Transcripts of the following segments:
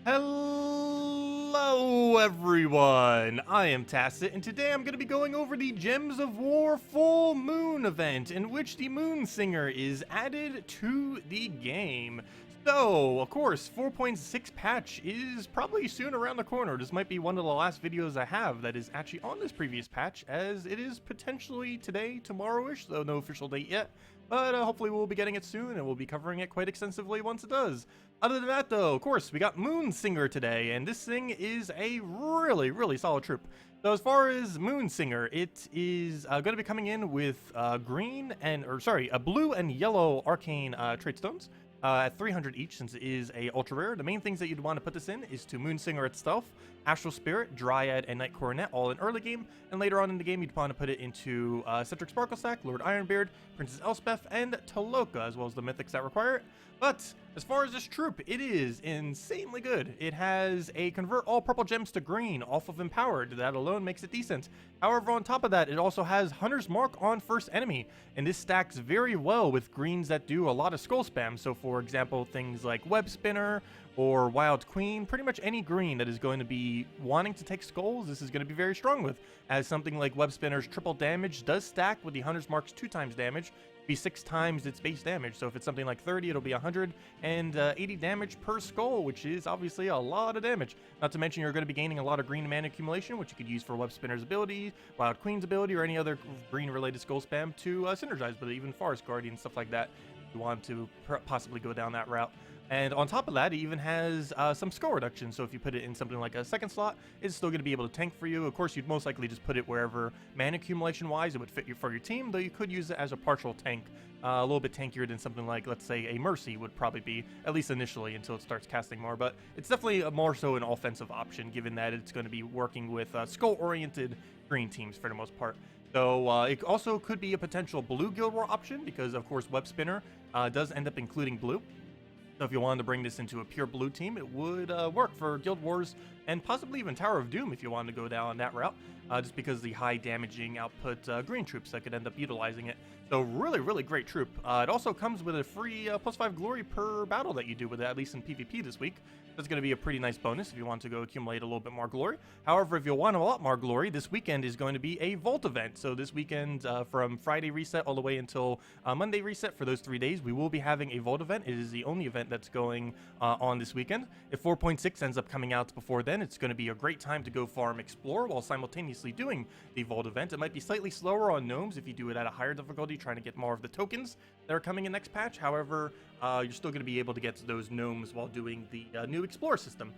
Hello everyone, I am Tacet, and today I'm going to be going over the Gems of War Full Moon event, in which the Moonsinger is added to the game. So, of course, 4.6 patch is probably soon around the corner. This might be one of the last videos I have that is actually on this previous patch, as it is potentially today, tomorrow-ish, though no official date yet. But hopefully we'll be getting it soon, and we'll be covering it quite extensively once it does. Other than that, though, of course, we got Moonsinger today, and this thing is a really solid troop. So as far as Moonsinger, it is going to be coming in with blue and yellow arcane trait stones. At 300 each, since it is a ultra rare. The main things that you'd want to put this in is to Moonsinger itself, Astral Spirit, Dryad, and Night Coronet, all in early game, and later on in the game you'd want to put it into Cedric Sparklestack, Lord Ironbeard, Princess Elspeth, and Taloka, as well as the mythics that require it. But as far as this troop, it is insanely good. It has a convert all purple gems to green off of Empowered. That alone makes it decent. However, on top of that, it also has Hunter's Mark on first enemy, and this stacks very well with greens that do a lot of skull spam. So for example, things like Web Spinner or Wild Queen, pretty much any green that is going to be wanting to take skulls, this is going to be very strong with, as something like Web Spinner's triple damage does stack with the Hunter's Mark's 2 times damage, be 6 times its base damage. So if it's something like 30, it'll be 180 damage per skull, which is obviously a lot of damage. Not to mention you're going to be gaining a lot of green mana accumulation, which you could use for Web Spinner's ability, Wild Queen's ability, or any other green related skull spam to synergize with it, even Forest Guardian, stuff like that. If you want to possibly go down that route. And on top of that, it even has some skull reduction. So if you put it in something like a second slot, it's still going to be able to tank for you. Of course, you'd most likely just put it wherever mana accumulation wise it would fit you for your team, though you could use it as a partial tank, a little bit tankier than something like, let's say, a Mercy would probably be, at least initially until it starts casting more. But it's definitely more so an offensive option, given that it's going to be working with skull-oriented green teams for the most part. So it also could be a potential blue Guild War option, because of course Web Spinner does end up including blue. So if you wanted to bring this into a pure blue team, it would work for Guild Wars and possibly even Tower of Doom if you wanted to go down that route, just because the high damaging output green troops that could end up utilizing it. So really great troop. It also comes with a free +5 glory per battle that you do with it, at least in PvP this week. That's going to be a pretty nice bonus if you want to go accumulate a little bit more glory. However, if you want a lot more glory, this weekend is going to be a Vault event. So this weekend, from Friday reset all the way until Monday reset, for those 3 days, we will be having a Vault event. It is the only event that's going on this weekend. If 4.6 ends up coming out before then, it's going to be a great time to go farm Explore while simultaneously doing the Vault event. It might be slightly slower on gnomes if you do it at a higher difficulty, trying to get more of the tokens that are coming in next patch. However, you're still going to be able to get to those gnomes while doing the new Explore system.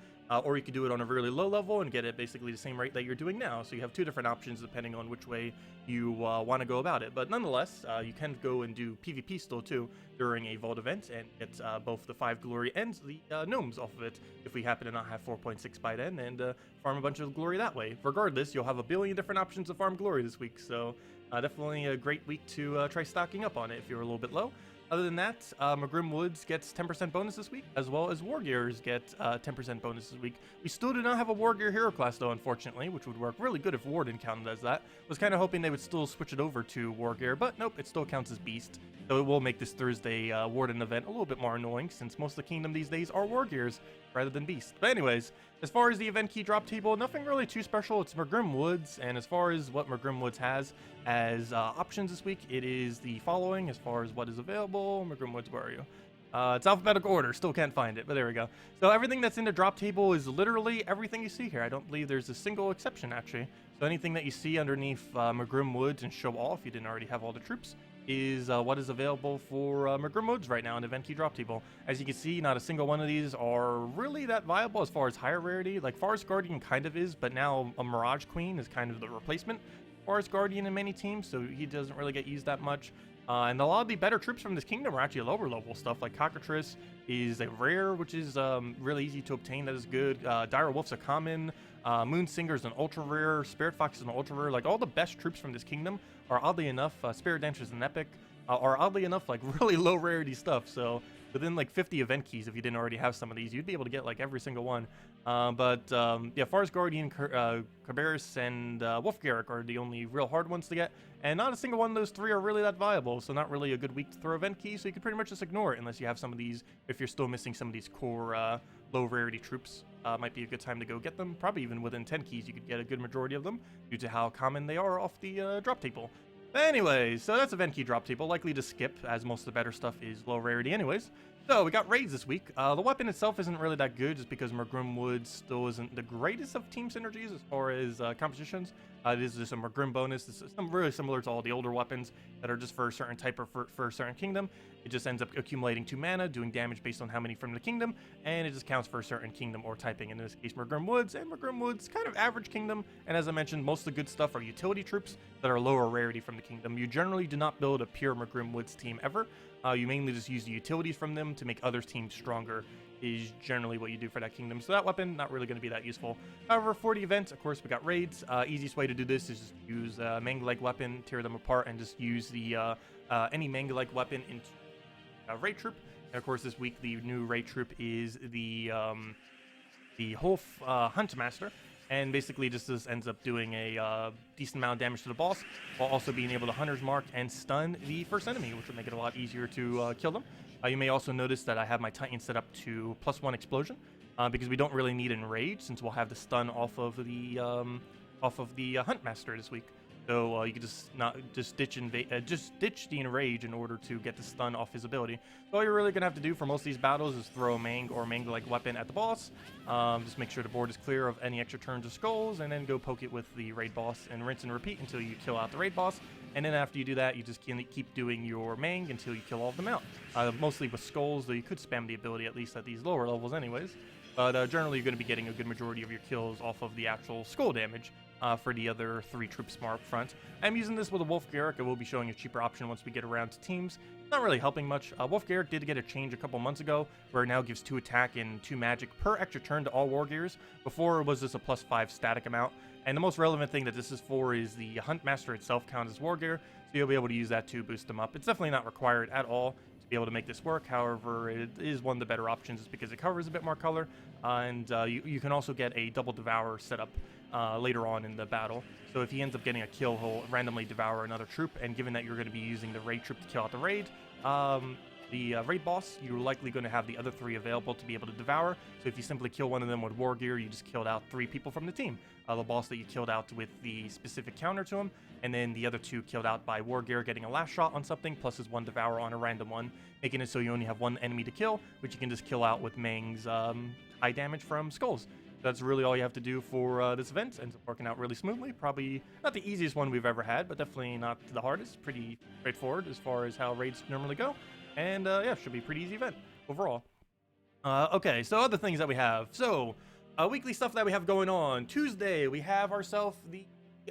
Or you could do it on a really low level and get it basically the same rate that you're doing now. So you have 2 different options depending on which way you want to go about it. But nonetheless, you can go and do PvP still too during a Vault event and get both the 5 glory and the gnomes off of it if we happen to not have 4.6 by then, and farm a bunch of glory that way. Regardless, you'll have a billion different options to farm glory this week. So definitely a great week to try stocking up on it if you're a little bit low. Other than that, Magrim Woods gets 10% bonus this week, as well as War Gears get 10% bonus this week. We still do not have a War Gear hero class, though, unfortunately, which would work really good if Warden counted as that. Was kind of hoping they would still switch it over to War Gear, but nope, it still counts as Beast. So it will make this Thursday Warden event a little bit more annoying, since most of the Kingdom these days are War Gears rather than Beast. But anyways, as far as the event key drop table, nothing really too special. It's Magrim Woods, and as far as what Magrim Woods has as options this week, it is the following as far as what is available. Magrim Woods, where are you? It's alphabetical order, still can't find it, but there we go. So everything that's in the drop table is literally everything you see here. I don't believe there's a single exception, actually. So anything that you see underneath Magrim Woods and show all, if you didn't already have all the troops, is what is available for Magrim Woods right now in the event key drop table. As you can see, not a single one of these are really that viable as far as higher rarity. Like Forest Guardian kind of is, but now a Mirage Queen is kind of the replacement Forest Guardian in many teams, so he doesn't really get used that much. And a lot of the better troops from this kingdom are actually lower level stuff, like Cockatrice is a rare, which is really easy to obtain, that is good. Dire Wolf's a common, Moonsinger is an ultra rare, Spirit Fox is an ultra rare. Like all the best troops from this kingdom are oddly enough, Spirit Dancer is an epic, are oddly enough like really low rarity stuff. So within like 50 event keys, if you didn't already have some of these, you'd be able to get like every single one. Yeah, Forest Guardian, Cabarrus, and Wolf Garrick are the only real hard ones to get, and not a single one of those 3 are really that viable, so not really a good week to throw event keys, so you can pretty much just ignore it unless you have some of these, if you're still missing some of these core low rarity troops, might be a good time to go get them. Probably even within 10 keys, you could get a good majority of them due to how common they are off the drop table. Anyways, so that's event key drop table, likely to skip as most of the better stuff is low rarity anyways. So we got raids this week. The weapon itself isn't really that good just because Mergrim Wood still isn't the greatest of team synergies as far as compositions. It is just a Mergrim bonus. This is really similar to all the older weapons that are just for a certain type or for a certain kingdom. It just ends up accumulating 2 mana, doing damage based on how many from the kingdom, and it just counts for a certain kingdom or typing. In this case, Mergrim Woods, and Mergrim Woods kind of average kingdom. And as I mentioned, most of the good stuff are utility troops that are lower rarity from the kingdom. You generally do not build a pure Mergrim Woods team ever. You mainly just use the utilities from them to make other teams stronger, is generally what you do for that kingdom. So that weapon, not really going to be that useful. However, for the event, of course, we got raids. Easiest way to do this is just use manga-like weapon, tear them apart, and just use the any manga-like weapon into a raid troop. And of course, this week, the new raid troop is the Hunt Master. And basically just ends up doing a decent amount of damage to the boss, while also being able to Hunter's Mark and stun the first enemy, which will make it a lot easier to kill them. You may also notice that I have my Titan set up to +1 explosion, because we don't really need Enrage, since we'll have the stun off of the Hunt Master this week. So you could just ditch the Enrage in order to get the stun off his ability. So all you're really gonna have to do for most of these battles is throw a Mang or Manga-like weapon at the boss. Just make sure the board is clear of any extra turns or skulls, and then go poke it with the raid boss and rinse and repeat until you kill out the raid boss. And then after you do that, you just keep doing your Mang until you kill all of them out. Mostly with skulls, though you could spam the ability at least at these lower levels anyways. But generally you're going to be getting a good majority of your kills off of the actual skull damage. For the other 3 troops more up front. I'm using this with a Wolf Garrick. I will be showing a cheaper option once we get around to teams. Not really helping much. Wolf Garrick did get a change a couple months ago, where it now gives 2 attack and 2 magic per extra turn to all war gears. Before, it was just a +5 static amount. And the most relevant thing that this is for is the Hunt Master itself counts as war gear, so you'll be able to use that to boost them up. It's definitely not required at all to be able to make this work. However, it is one of the better options just because it covers a bit more color, and you can also get a double Devour setup later on in the battle. So if he ends up getting a kill, he'll randomly devour another troop, and given that you're going to be using the raid troop to kill out the raid, raid boss, you're likely going to have the other 3 available to be able to devour. So if you simply kill one of them with war gear, you just killed out 3 people from the team. The boss that you killed out with the specific counter to him, and then the other 2 killed out by war gear getting a last shot on something, plus his 1 devour on a random one, making it so you only have 1 enemy to kill, which you can just kill out with Mang's high damage from skulls. That's really all you have to do for this event. Ends up working out really smoothly. Probably not the easiest one we've ever had, but definitely not the hardest. Pretty straightforward as far as how raids normally go. And yeah, should be a pretty easy event overall. Okay, so other things that we have. So, weekly stuff that we have going on. Tuesday, we have ourselves the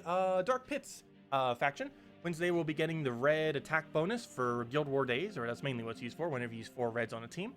Dark Pits faction. Wednesday, we'll be getting the red attack bonus for Guild War days, or that's mainly what it's used for, whenever you use 4 reds on a team.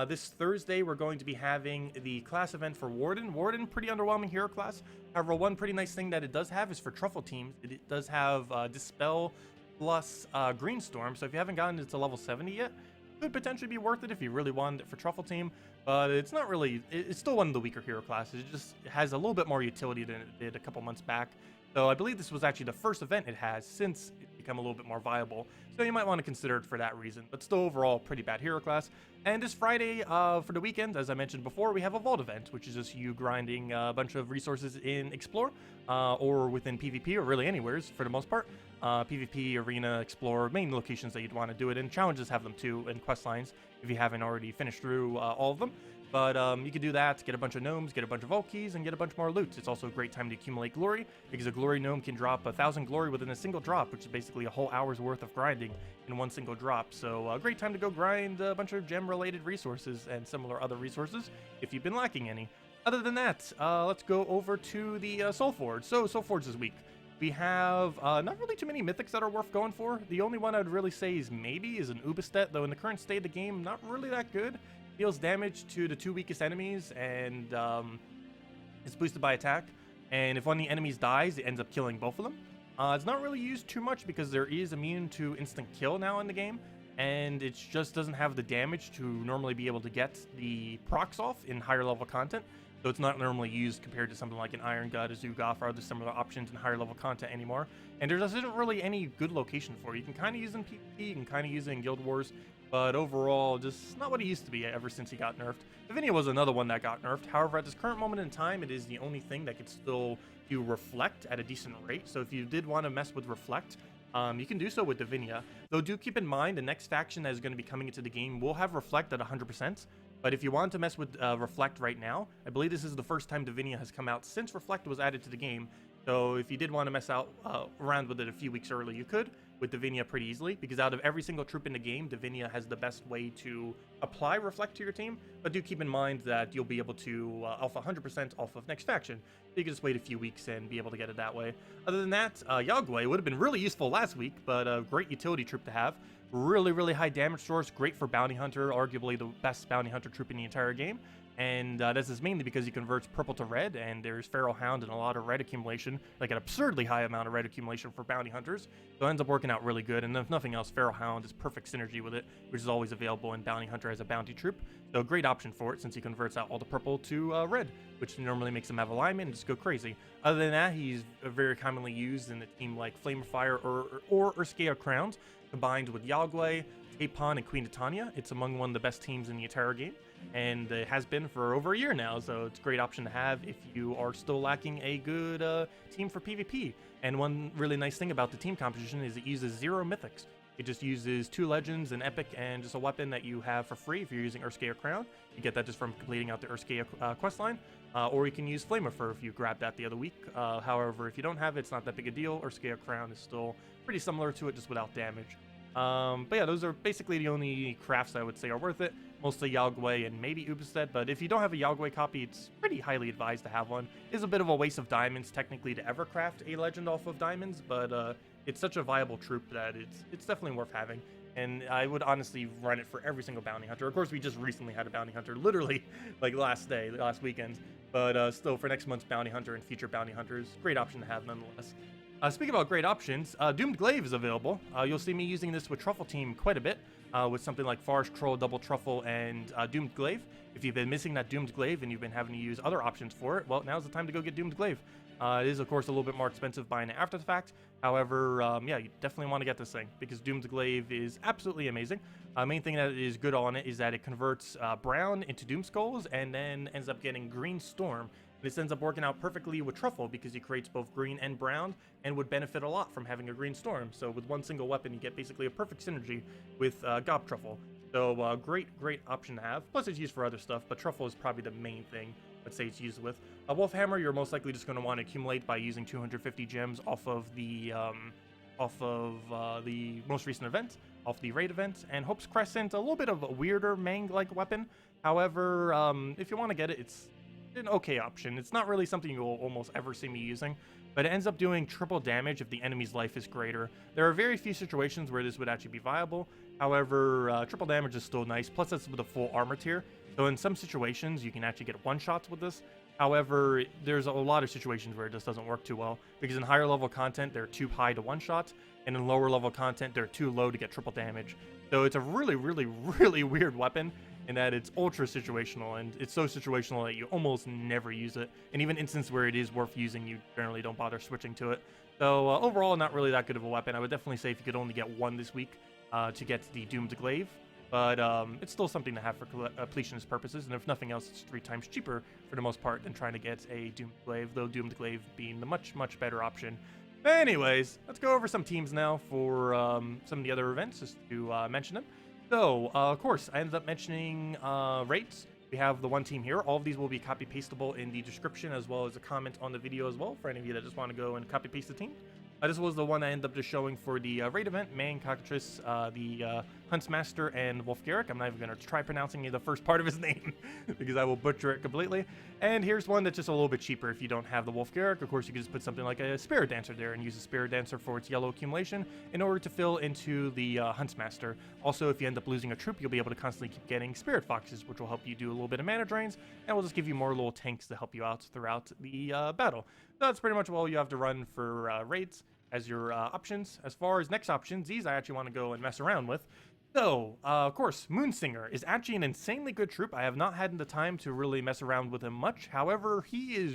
This Thursday, we're going to be having the class event for Warden. Warden, pretty underwhelming hero class. However, one pretty nice thing that it does have is for Truffle teams. It does have Dispel plus Greenstorm, so if you haven't gotten it to level 70 yet, it could potentially be worth it if you really wanted it for Truffle team. But it's not really, it's still one of the weaker hero classes. It just has a little bit more utility than it did a couple months back. So I believe this was actually the first event it has since it's become a little bit more viable. So you might want to consider it for that reason. But still overall, pretty bad hero class. And this Friday, for the weekend, as I mentioned before, we have a Vault event, which is just you grinding a bunch of resources in Explore, or within PvP, or really anywheres for the most part. PvP, Arena, Explore, main locations that you'd want to do it in. Challenges have them too, and quest lines, if you haven't already finished through all of them. But you can do that, get a bunch of gnomes, get a bunch of vault keys, and get a bunch more loot. It's also a great time to accumulate glory, because a glory gnome can drop 1,000 glory within a single drop, which is basically a whole hour's worth of grinding in one single drop. So a great time to go grind a bunch of gem-related resources and similar other resources, if you've been lacking any. Other than that, let's go over to the Soulforge. So Soulforge this week. We have not really too many mythics that are worth going for. The only one I'd really say is maybe is an Ubistet, though in the current state of the game, not really that good. Deals damage to the 2 weakest enemies, and it's boosted by attack. And if one of the enemies dies, it ends up killing both of them. It's not really used too much because there is immune to instant kill now in the game, and it just doesn't have the damage to normally be able to get the procs off in higher level content. So it's not normally used compared to something like an Iron God, a Zugoth, or other similar options in higher level content anymore. And there just isn't really any good location for it. You can kind of use it in PvP, you can kind of use it in Guild Wars. but overall, just not what he used to be ever since he got nerfed. Divinia was another one that got nerfed. However, at this current moment in time, it is the only thing that could still do Reflect at a decent rate. So if you did want to mess with Reflect, you can do so with Divinia. Though do keep in mind, the next faction that is going to be coming into the game will have Reflect at 100%. But if you want to mess with Reflect right now, I believe this is the first time Divinia has come out since Reflect was added to the game. So if you did want to mess around with it a few weeks early, you could with Divinia pretty easily, because out of every single troop in the game, Divinia has the best way to apply Reflect to your team. But do keep in mind that you'll be able to alpha 100% off of next faction. You can just wait a few weeks and be able to get it that way. Other than that, Yagway would have been really useful last week, but a great utility troop to have. Really high damage source, great for Bounty Hunter, arguably the best Bounty Hunter troop in the entire game. And this is mainly because he converts purple to red, and there's Feral Hound and a lot of red accumulation, like an absurdly high amount of red accumulation for Bounty Hunters. So it ends up working out really good, and if nothing else, Feral Hound is perfect synergy with it, which is always available in Bounty Hunter as a bounty troop. So a great option for it, since he converts out all the purple to red, which normally makes him have alignment and just go crazy. Other than that, he's very commonly used in a team like Flame of Fire or Urskea Crowns, combined with Yagway, Tapon, and Queen Titania. It's among one of the best teams in the entire game, and it has been for over a year now, so it's a great option to have if you are still lacking a good team for PvP. And one really nice thing about the team composition is it uses 0 mythics. It just uses 2 legends, an epic, and just a weapon that you have for free if you're using Urskea Crown. You get that just from completing out the Urskea questline. Or you can use Flame of Fur if you grabbed that the other week. However, if you don't have it, it's not that big a deal. Urskea Crown is still pretty similar to it, just without damage. But yeah, those are basically the only crafts I would say are worth it. Mostly Yagway and maybe Ubestead, but if you don't have a Yagway copy, it's pretty highly advised to have one. It is a bit of a waste of diamonds, technically, to ever craft a legend off of diamonds, but it's such a viable troop that it's definitely worth having. And I would honestly run it for every single bounty hunter. Of course, we just recently had a bounty hunter, literally, like last weekend. But still, for next month's bounty hunter and future bounty hunters, great option to have nonetheless. Speaking about great options, Doomed Glaive is available. You'll see me using this with Truffle Team quite a bit, with something like Forest Troll, Double Truffle, and Doomed Glaive. If you've been missing that Doomed Glaive and you've been having to use other options for it, well, now's the time to go get Doomed Glaive. It is, of course, a little bit more expensive buying it after the fact. However, yeah, you definitely want to get this thing, because Doomed Glaive is absolutely amazing. Main thing that is good on it is that it converts brown into Doom Skulls, and then ends up getting Green Storm. This ends up working out perfectly with Truffle, because he creates both green and brown, and would benefit a lot from having a Green Storm. So with one single weapon, you get basically a perfect synergy with Gob Truffle. So great option to have. Plus it's used for other stuff, but Truffle is probably the main thing I'd say it's used with. Wolf Hammer, you're most likely just going to want to accumulate by using 250 gems off of the most recent event, off the raid event. And Hope's Crescent, a little bit of a weirder Mang-like weapon. However, if you want to get it, it's an okay option. It's not really something you'll almost ever see me using, but it ends up doing triple damage if the enemy's life is greater. There are very few situations where this would actually be viable. However, triple damage is still nice, plus it's with a full armor tier. So in some situations, you can actually get one-shots with this. However, there's a lot of situations where it just doesn't work too well, because in higher level content, they're too high to one-shot, and in lower level content, they're too low to get triple damage. So it's a really weird weapon, in that it's ultra situational, and it's so situational that you almost never use it. And even instances where it is worth using, you generally don't bother switching to it. So overall, not really that good of a weapon. I would definitely say if you could only get one this week to get the Doomed Glaive. But it's still something to have for completionist purposes, and if nothing else, it's 3 times cheaper for the most part than trying to get a Doomed Glaive, though Doomed Glaive being the much better option. But anyways, let's go over some teams now for some of the other events, just to mention them. So, of course, I ended up mentioning rates. We have the one team here. All of these will be copy-pastable in the description, as well as a comment on the video as well, for any of you that just want to go and copy-paste the team. This was the one I ended up just showing for the raid event. Man, Cockatrice, the Huntsmaster, and Wolfgarrick. I'm not even going to try pronouncing the first part of his name, because I will butcher it completely. And here's one that's just a little bit cheaper if you don't have the Wolfgarrick. Of course, you can just put something like a Spirit Dancer there, and use a Spirit Dancer for its yellow accumulation in order to fill into the Huntsmaster. Also, if you end up losing a troop, you'll be able to constantly keep getting Spirit Foxes, which will help you do a little bit of mana drains, and will just give you more little tanks to help you out throughout the battle. So that's pretty much all you have to run for raids as your options. As far as next options, these I actually want to go and mess around with. So, of course, Moonsinger is actually an insanely good troop. I have not had the time to really mess around with him much. However, he is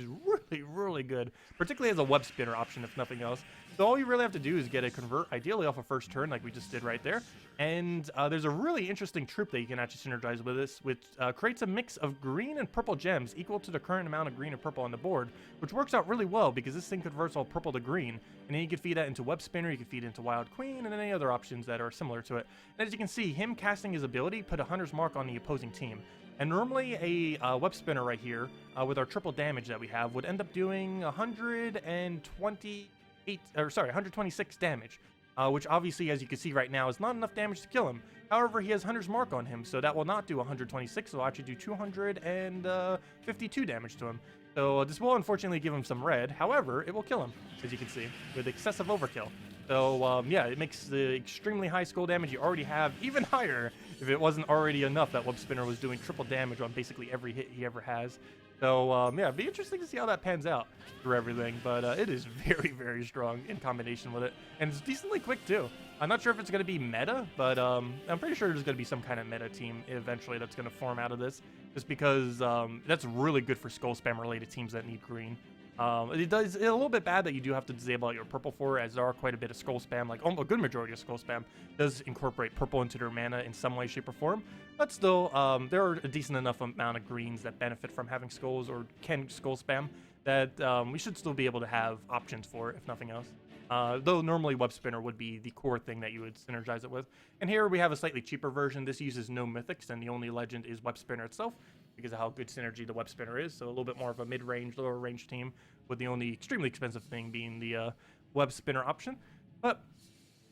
really good, particularly as a web spinner option, if nothing else. So all you really have to do is get a convert, ideally off a first turn, like we just did right there. And there's a really interesting troop that you can actually synergize with this, which creates a mix of green and purple gems equal to the current amount of green and purple on the board, which works out really well because this thing converts all purple to green. And then you can feed that into web spinner, you can feed it into wild queen, and any other options that are similar to it. And as you can see, him casting his ability put a hunter's mark on the opposing team. And normally a web spinner right here, with our triple damage that we have, would end up doing 126 damage, which obviously, as you can see right now, is not enough damage to kill him. However, he has Hunter's Mark on him, so that will not do 126, it'll actually do 252 damage to him. So this will unfortunately give him some red, however, it will kill him, as you can see, with excessive overkill. So yeah, it makes the extremely high skull damage you already have even higher if it wasn't already enough that Web Spinner was doing triple damage on basically every hit he ever has. So yeah, it'd be interesting to see how that pans out through everything, but it is very, very strong in combination with it. And it's decently quick too. I'm not sure if it's going to be meta, but I'm pretty sure there's going to be some kind of meta team eventually that's going to form out of this, just because that's really good for skull spam related teams that need green. It's a little bit bad that you do have to disable out your purple for, as there are quite a bit of skull spam, like a good majority of skull spam does incorporate purple into their mana in some way, shape, or form. But still, there are a decent enough amount of greens that benefit from having skulls or can skull spam that we should still be able to have options for, if nothing else. Though normally Web Spinner would be the core thing that you would synergize it with. And here we have a slightly cheaper version. This uses no mythics, and the only legend is Web Spinner itself, because of how good synergy the Web Spinner is. So a little bit more of a mid-range, lower range team, with the only extremely expensive thing being the Web Spinner option. But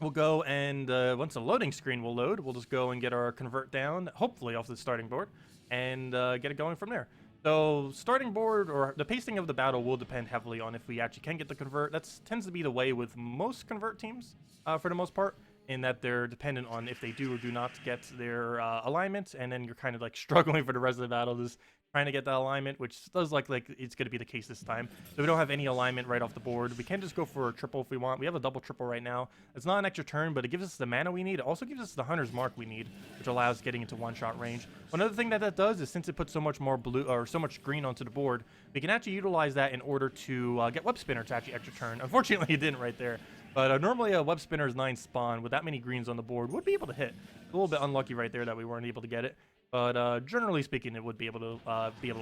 we'll go and once the loading screen will load, we'll just go and get our convert down, hopefully off the starting board, and get it going from there. So starting board, or the pacing of the battle, will depend heavily on if we actually can get the convert. That tends to be the way with most convert teams for the most part, in that they're dependent on if they do or do not get their alignment, and then you're kind of like struggling for the rest of the battle, just trying to get that alignment, which does like it's going to be the case this time. So we don't have any alignment right off the board. We can just go for a triple if we want. We have a double triple right now. It's not an extra turn, but it gives us the mana we need. It also gives us the Hunter's Mark we need, which allows getting into one-shot range. One other thing that does is, since it puts so much more blue or so much green onto the board, we can actually utilize that in order to get Web Spinner to actually extra turn. Unfortunately, it didn't right there. But normally a Web Spinner's 9 spawn with that many greens on the board would be able to hit. A little bit unlucky right there that we weren't able to get it. But generally speaking, it would be able to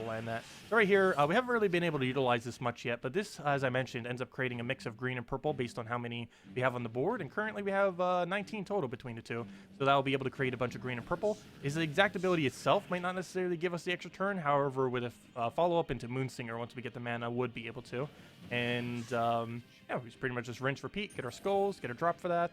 land that. So right here, we haven't really been able to utilize this much yet, but this, as I mentioned, ends up creating a mix of green and purple based on how many we have on the board, and currently we have 19 total between the two. So that will be able to create a bunch of green and purple. His exact ability itself might not necessarily give us the extra turn, however, with a follow-up into Moonsinger, once we get the mana, would be able to. And yeah, we just pretty much just rinse, repeat, get our skulls, get a drop for that,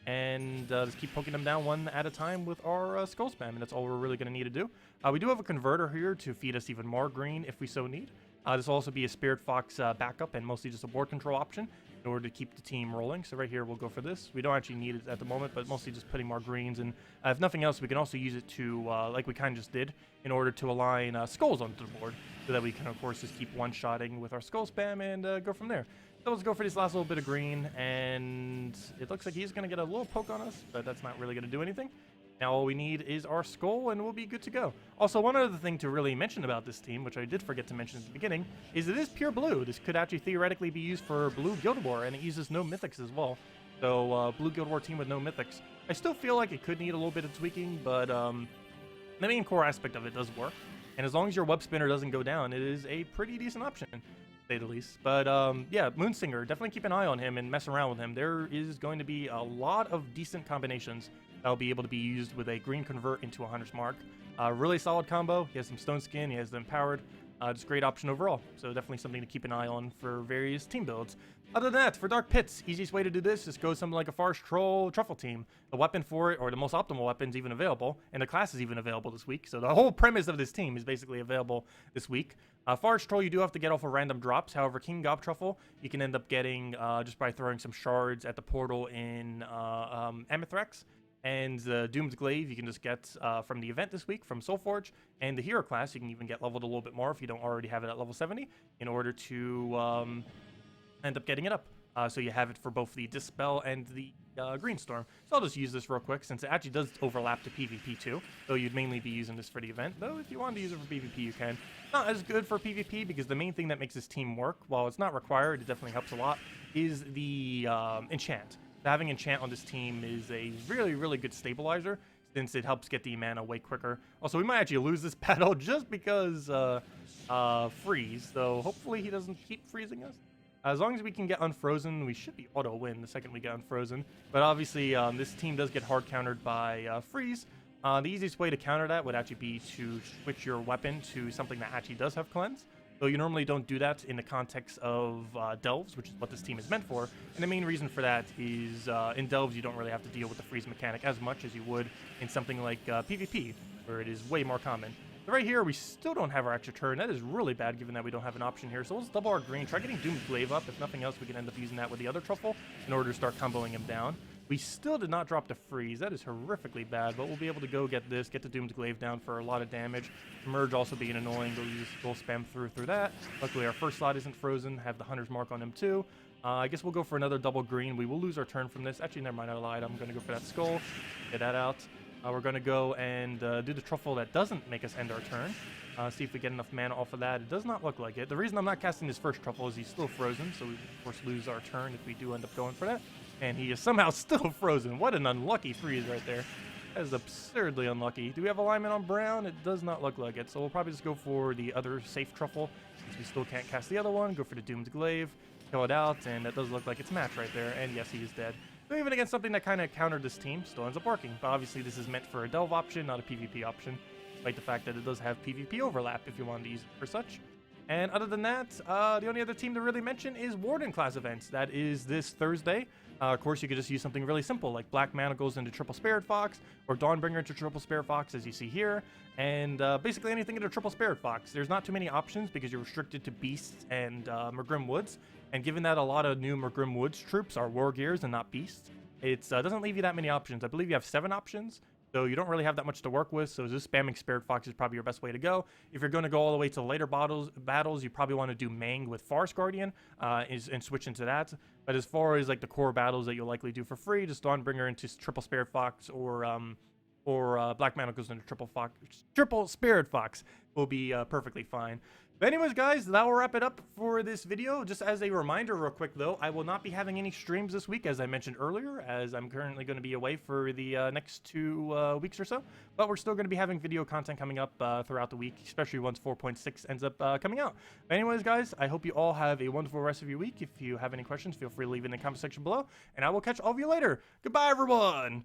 and just keep poking them down one at a time with our skull spam, and that's all we're really going to need to do. We do have a converter here to feed us even more green if we so need. This will also be a Spirit Fox backup, and mostly just a board control option in order to keep the team rolling. So right here, we'll go for this. We don't actually need it at the moment, but mostly just putting more greens, and if nothing else, we can also use it to, like we kind of just did, in order to align skulls onto the board, so that we can, of course, just keep one-shotting with our skull spam and go from there. So let's go for this last little bit of green, and it looks like he's going to get a little poke on us, but that's not really going to do anything. Now all we need is our skull, and we'll be good to go. Also, one other thing to really mention about this team, which I did forget to mention at the beginning, is it is pure blue. This could actually theoretically be used for blue Guild War, and it uses no mythics as well. So blue Guild War team with no mythics. I still feel like it could need a little bit of tweaking, but the main core aspect of it does work. And as long as your Web Spinner doesn't go down, it is a pretty decent option, to say the least. But yeah, Moonsinger, definitely keep an eye on him and mess around with him. There is going to be a lot of decent combinations that'll be able to be used with a green convert into a Hunter's Mark. Really solid combo. He has some Stone Skin, he has the Empowered. Just a great option overall. So definitely something to keep an eye on for various team builds. Other than that, for Dark Pits, easiest way to do this is go something like a Forest Troll Truffle team. The weapon for it, or the most optimal weapon, is even available, and the class is even available this week. So the whole premise of this team is basically available this week. Forest Troll, you do have to get off of random drops. However, King Gob Truffle, you can end up getting just by throwing some shards at the portal in Amethrax. And the Doom's Glaive you can just get from the event this week from Soulforge. And the Hero class you can even get leveled a little bit more if you don't already have it at level 70 in order to end up getting it up. So you have it for both the Dispel and the Green Storm. So I'll just use this real quick since it actually does overlap to PvP too. Though you'd mainly be using this for the event. Though if you want to use it for PvP, you can. Not as good for PvP because the main thing that makes this team work, while it's not required, it definitely helps a lot, is the enchant. Having enchant on this team is a really, really good stabilizer since it helps get the mana way quicker. Also, we might actually lose this battle just because freeze. So hopefully he doesn't keep freezing us. As long as we can get unfrozen, we should be auto-win the second we get unfrozen. But obviously, this team does get hard countered by freeze. The easiest way to counter that would actually be to switch your weapon to something that actually does have cleanse. Though you normally don't do that in the context of delves, which is what this team is meant for. And the main reason for that is in delves, you don't really have to deal with the freeze mechanic as much as you would in something like PvP, where it is way more common. So right here, we still don't have our extra turn. That is really bad given that we don't have an option here. So let's double our green. Try getting Doom's Glaive up. If nothing else, we can end up using that with the other truffle in order to start comboing him down. We still did not drop the freeze. That is horrifically bad, but we'll be able to go get this, get the Doom's Glaive down for a lot of damage. Merge also being annoying. We'll spam through that. Luckily, our first slot isn't frozen. Have the Hunter's Mark on him too. I guess we'll go for another double green. We will lose our turn from this. Actually, never mind, I lied. I'm going to go for that skull. Get that out. We're going to go and do the truffle that doesn't make us end our turn. See if we get enough mana off of that. It does not look like it. The reason I'm not casting this first truffle is he's still frozen, so we of course lose our turn if we do end up going for that. And he is somehow still frozen. What an unlucky freeze right there. That is absurdly unlucky. Do we have alignment on brown? It does not look like it. So we'll probably just go for the other safe truffle since we still can't cast the other one. Go for the Doomed Glaive. Kill it out, and that does look like it's match right there. And yes, he is dead. So even against something that kind of countered this team, still ends up working. But obviously this is meant for a delve option, not a PvP option. Despite the fact that it does have PvP overlap if you wanted to use it for such. And other than that, the only other team to really mention is Warden class events. That is this Thursday. Of course, you could just use something really simple, like Black Mana goes into Triple Spirit Fox, or Dawnbringer into Triple Spirit Fox, as you see here, and basically anything into Triple Spirit Fox. There's not too many options because you're restricted to Beasts and Mergrim Woods, and given that a lot of new Mergrim Woods troops are War Gears and not Beasts, it doesn't leave you that many options. I believe you have 7 options, so you don't really have that much to work with, so just spamming Spirit Fox is probably your best way to go. If you're going to go all the way to later battles, you probably want to do Mang with Forest Guardian and switch into that. But as far as like the core battles that you'll likely do for free, just Dawnbringer into Triple Spirit Fox or Black Mana goes into Triple Spirit Fox will be perfectly fine. But anyways, guys, that will wrap it up for this video. Just as a reminder real quick, though, I will not be having any streams this week, as I mentioned earlier, as I'm currently going to be away for the next 2 weeks or so. But we're still going to be having video content coming up throughout the week, especially once 4.6 ends up coming out. But anyways, guys, I hope you all have a wonderful rest of your week. If you have any questions, feel free to leave it in the comment section below, and I will catch all of you later. Goodbye, everyone!